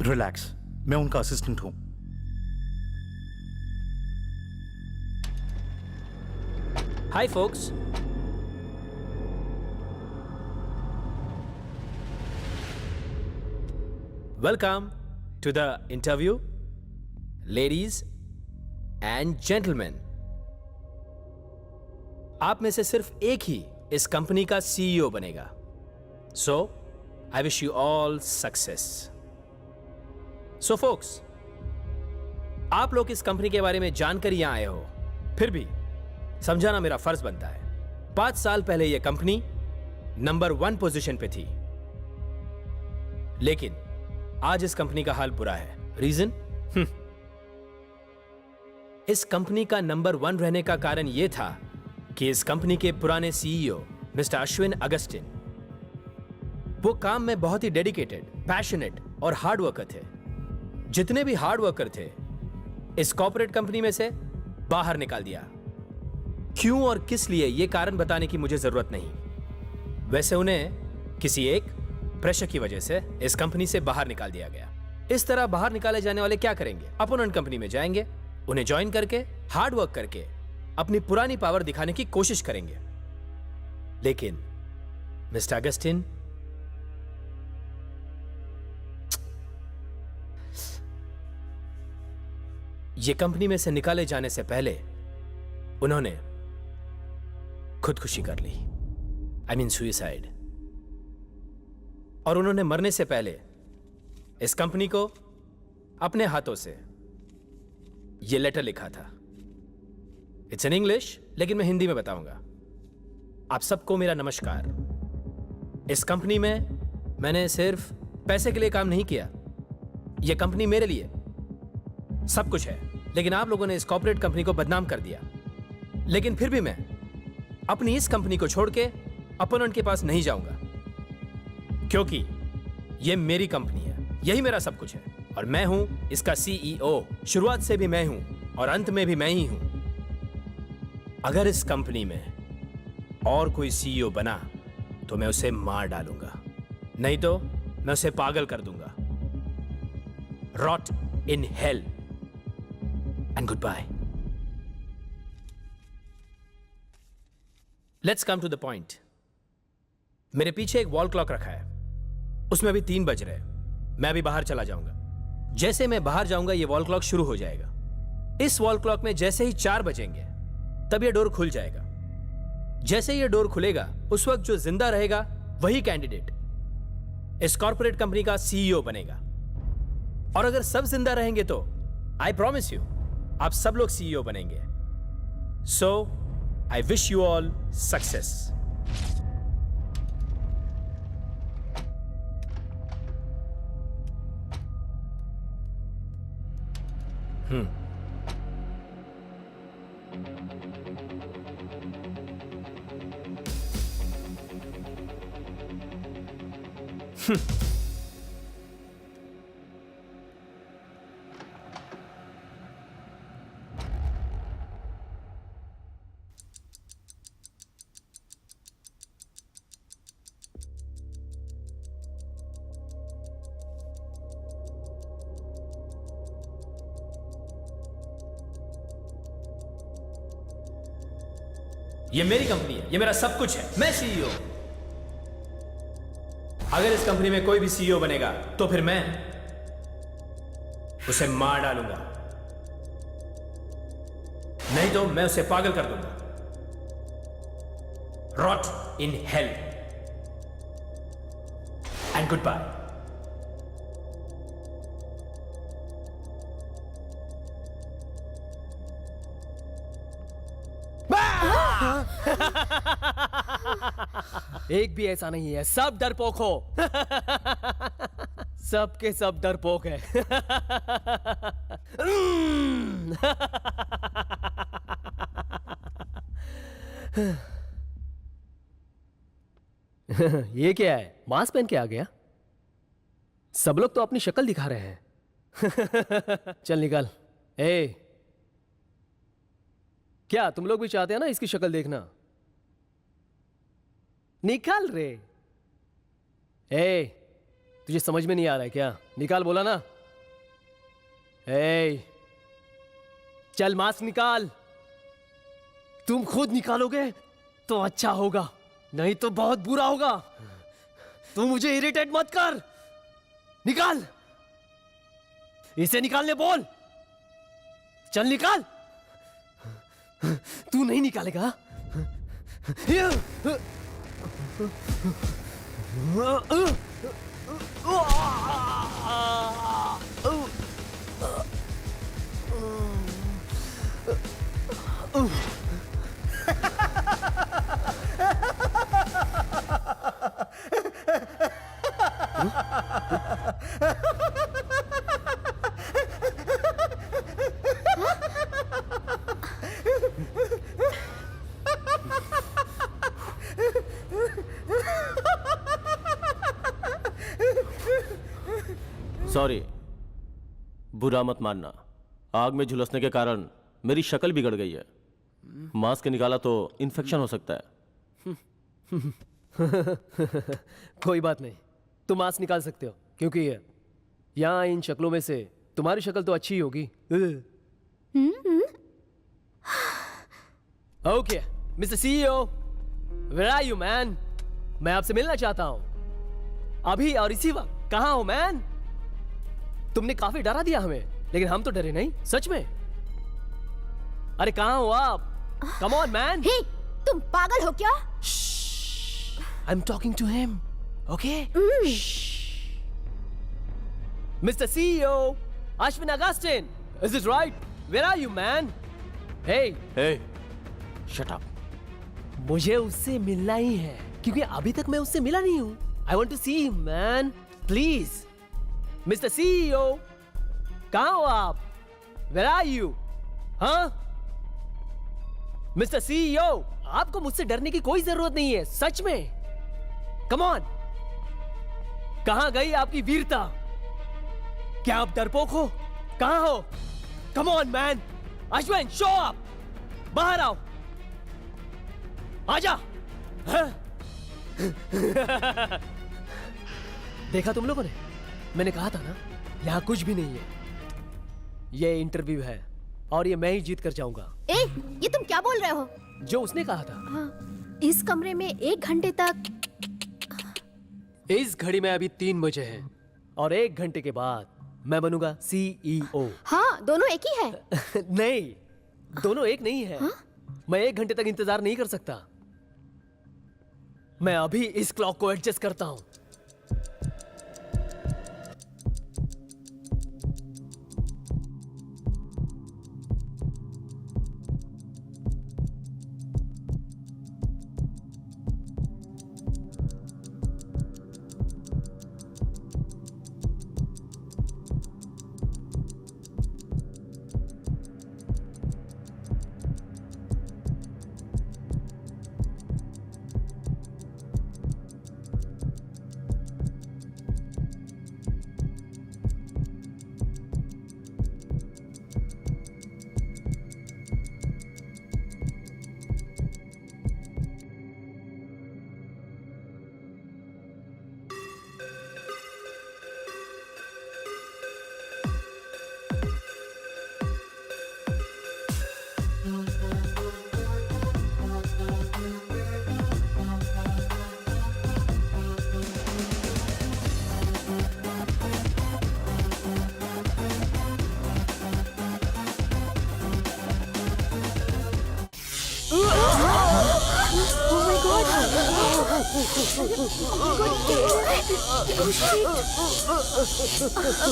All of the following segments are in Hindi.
रिलैक्स, मैं उनका असिस्टेंट हूं। Hi folks. Welcome to the interview, ladies and gentlemen. आप में से सिर्फ एक ही इस कंपनी का सीईओ बनेगा। So, I wish you all success. So folks, आप लोग इस कंपनी के बारे में जानकर यहां आए हो, फिर भी समझाना मेरा फर्ज बनता है। 5 साल पहले यह कंपनी नंबर 1 पोजीशन पे थी, लेकिन आज इस कंपनी का हाल बुरा है। रीजन? इस कंपनी का नंबर 1 रहने का कारण यह था कि इस कंपनी के पुराने सीईओ मिस्टर अश्विन अगस्टिन, वो काम में बहुत ही डेडिकेटेड, पैशनेट और हार्ड वर्कर थे। जितने भी हार्ड वर्कर थे, इस कॉर्पोरेट कंपनी में से बाहर निकाल दिया। क्यों और किस लिए, यह कारण बताने की मुझे जरूरत नहीं। वैसे उन्हें किसी एक प्रेशर की वजह से इस कंपनी से बाहर निकाल दिया गया। इस तरह बाहर निकाले जाने वाले क्या करेंगे? अपोनेंट कंपनी में जाएंगे, उन्हें ज्वाइन करके हार्ड वर्क करके अपनी पुरानी पावर दिखाने की कोशिश करेंगे। लेकिन मिस्टर अगस्टिन ये कंपनी में से निकाले जाने से पहले उन्होंने खुदकुशी कर ली, आई मीन सुइसाइड। और उन्होंने मरने से पहले इस कंपनी को अपने हाथों से यह लेटर लिखा था। इट्स इन इंग्लिश, लेकिन मैं हिंदी में बताऊंगा। आप सबको मेरा नमस्कार। इस कंपनी में मैंने सिर्फ पैसे के लिए काम नहीं किया। यह कंपनी मेरे लिए सब कुछ है, लेकिन आप लोगों ने इस कॉर्पोरेट कंपनी को बदनाम कर दिया। लेकिन फिर भी मैं अपनी इस कंपनी को छोड़ के अपोनेंट के पास नहीं जाऊंगा, क्योंकि यह मेरी कंपनी है, यही मेरा सब कुछ है और मैं हूं इसका सीईओ। शुरुआत से भी मैं हूं और अंत में भी मैं ही हूं। अगर इस कंपनी में और कोई सीईओ बना तो मैं उसे मार डालूंगा, नहीं तो मैं उसे पागल कर दूंगा। Rot in hell and goodbye. Let's come to the point. मेरे पीछे एक वॉल क्लॉक रखा है, उसमें अभी 3 बज रहे हैं। मैं अभी बाहर चला जाऊंगा। जैसे मैं बाहर जाऊंगा ये वॉल क्लॉक शुरू हो जाएगा। इस वॉल क्लॉक में जैसे ही 4 बजेंगे तब ये डोर खुल जाएगा। जैसे ये डोर खुलेगा उस वक्त जो जिंदा रहेगा वही कैंडिडेट इस कॉर्पोरेट कंपनी का सीईओ बनेगा। और अगर सब जिंदा रहेंगे तो आई प्रॉमिस यू आप सब लोग सीईओ बनेंगे। So I wish you all success. ये मेरी कंपनी है, ये मेरा सब कुछ है, मैं सीईओ। अगर इस कंपनी में कोई भी सीईओ बनेगा तो फिर मैं उसे मार डालूंगा, नहीं तो मैं उसे पागल कर दूंगा। Rot in hell and goodbye. एक भी ऐसा नहीं है, सब डरपोक हो। सबके सब डरपोक है। ये क्या है? मास्क पहन के आ गया? सब लोग तो अपनी शक्ल दिखा रहे हैं। चल निकल। ए, क्या तुम लोग भी चाहते हैं ना इसकी शक्ल देखना? निकाल रे। ए, तुझे समझ में नहीं आ रहा है क्या? निकाल बोला ना। ए, चल मास्क निकाल। तुम खुद निकालोगे तो अच्छा होगा, नहीं तो बहुत बुरा होगा। तू मुझे इरिटेट मत कर। निकाल, इसे निकालने बोल। चल निकाल। तू नहीं निकालेगा? सॉरी, बुरा मत मानना। आग में झुलसने के कारण मेरी शक्ल बिगड़ गई है। मास्क निकाला तो इन्फेक्शन हो सकता है। कोई बात नहीं, तुम मास्क निकाल सकते हो, क्योंकि यहां इन शक्लों में से तुम्हारी शक्ल तो अच्छी ही होगी। Okay mister CEO, where are you man? मैं आपसे मिलना चाहता हूं अभी और इसी वक्त। कहां हो मैन? तुमने काफी डरा दिया हमें, लेकिन हम तो डरे नहीं, सच में। अरे कहां हो आप? Come on man. हे, तुम पागल हो क्या? I am talking to him, okay? Mister CEO, Ashwin Augustine, is it right? Where are you man? Hey, shut up. मुझे उससे मिलना ही है, क्योंकि अभी तक मैं उससे मिला नहीं हूं। I want to see him man, please. Mister CEO, कहां हो आप? Where are you? हाँ मिस्टर सीईओ, आपको मुझसे डरने की कोई जरूरत नहीं है, सच में। कम ऑन, कहां गई आपकी वीरता? क्या आप डरपोक हो? कहां हो? Come on man. Ashwin, show up, बाहर आओ, आजा। हाँ? देखा तुम लोगों ने? मैंने कहा था ना, यहां कुछ भी नहीं है। ये इंटरव्यू है और ये मैं ही जीत कर जाऊंगा। ए, ये तुम क्या बोल रहे हो? जो उसने कहा था। हाँ, इस कमरे में 1 घंटे तक। इस घड़ी में अभी 3 बजे हैं और 1 घंटे के बाद मैं बनूंगा सीईओ। हाँ, दोनों एक ही है। नहीं, दोनों एक नहीं है। हाँ? मैं 1 घंटे तक इंतजार नहीं कर सकता। मैं अभी इस क्लॉक को एडजस्ट करता हूं।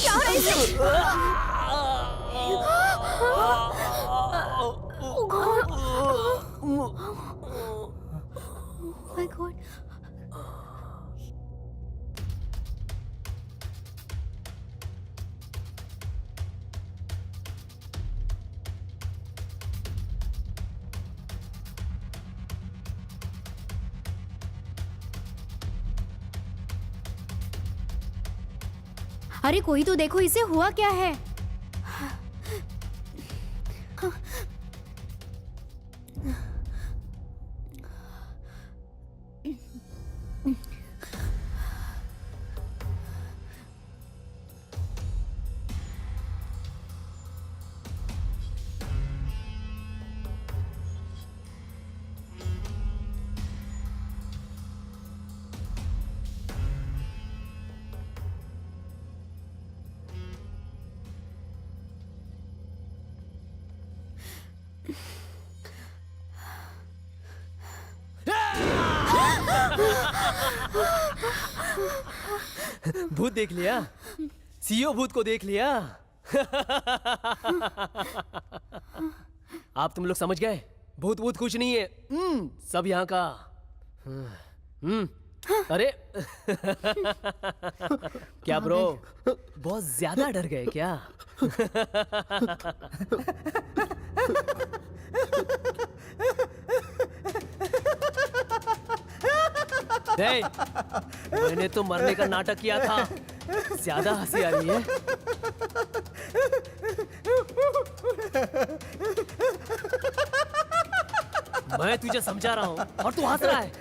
क्या हो रहा है इसे? Oh God! Oh my God! अरे कोई तो देखो, इसे हुआ क्या है? भूत देख लिया? सीईओ भूत को देख लिया? आप तुम लोग समझ गए? भूत भूत कुछ नहीं है। सब यहाँ का। अरे क्या ब्रो, बहुत ज्यादा डर गए क्या? नहीं, मैंने तो मरने का नाटक किया था। ज्यादा हंसी आ रही है। मैं तुझे समझा रहा हूं और तू हंस रहा है।